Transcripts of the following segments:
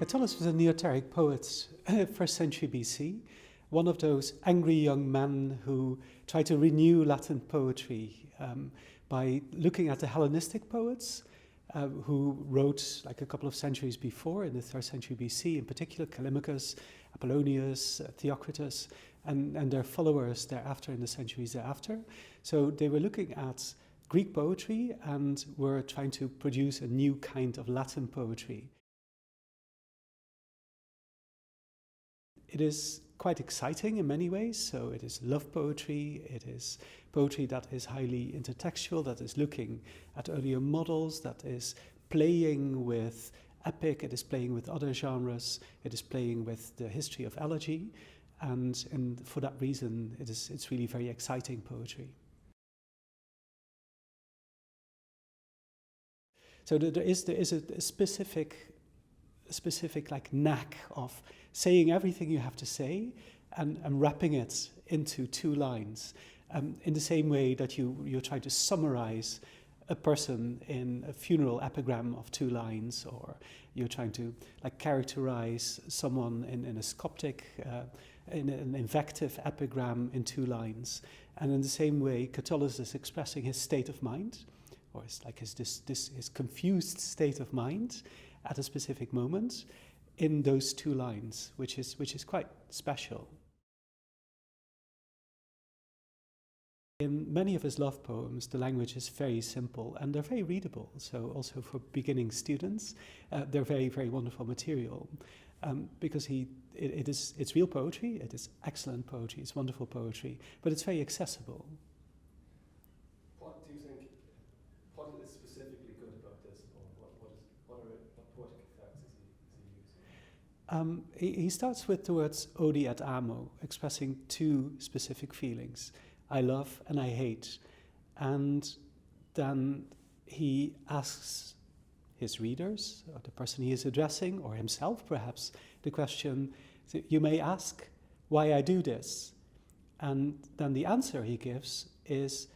Catullus was a Neoteric poet, 1st century BC, one of those angry young men who tried to renew Latin poetry by looking at the Hellenistic poets who wrote like a couple of centuries before, in the 3rd century BC, in particular Callimachus, Apollonius, Theocritus, and their followers thereafter in the centuries thereafter. So they were looking at Greek poetry and were trying to produce a new kind of Latin poetry. It is quite exciting in many ways. So it is love poetry, it is poetry that is highly intertextual, that is looking at earlier models, that is playing with epic, it is playing with other genres, it is playing with the history of elegy, and for that reason it's really very exciting poetry. So there is a specific like knack of saying everything you have to say and wrapping it into 2 lines, in the same way that you try to summarize a person in a funeral epigram of 2 lines, or you're trying to like characterize someone in a Scoptic, in an invective epigram in 2 lines. And in the same way, Catullus is expressing his state of mind, or it's like his confused state of mind at a specific moment in those 2 lines, which is quite special. In many of his love poems, the language is very simple and they're very readable. So also for beginning students, they're very, very wonderful material, because it's real poetry, it is excellent poetry, it's wonderful poetry, but it's very accessible. What do you think, what is specifically good about this, or what poetic effects is he using? He starts with the words odi et amo, expressing 2 specific feelings. I love and I hate. And then he asks his readers, or the person he is addressing, or himself perhaps, the question, you may ask why I do this. And then the answer he gives is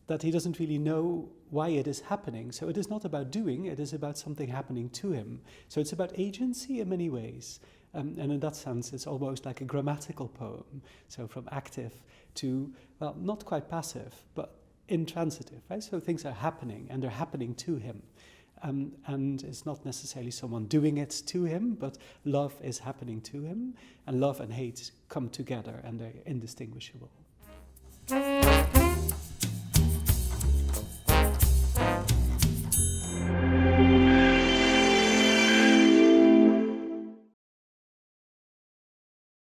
that he doesn't really know why it is happening. So it is not about doing, it is about something happening to him. So it's about agency in many ways. And in that sense, it's almost like a grammatical poem. So from active to, well, not quite passive, but intransitive, right? So things are happening, and they're happening to him. And it's not necessarily someone doing it to him, but love is happening to him, and love and hate come together, and they're indistinguishable.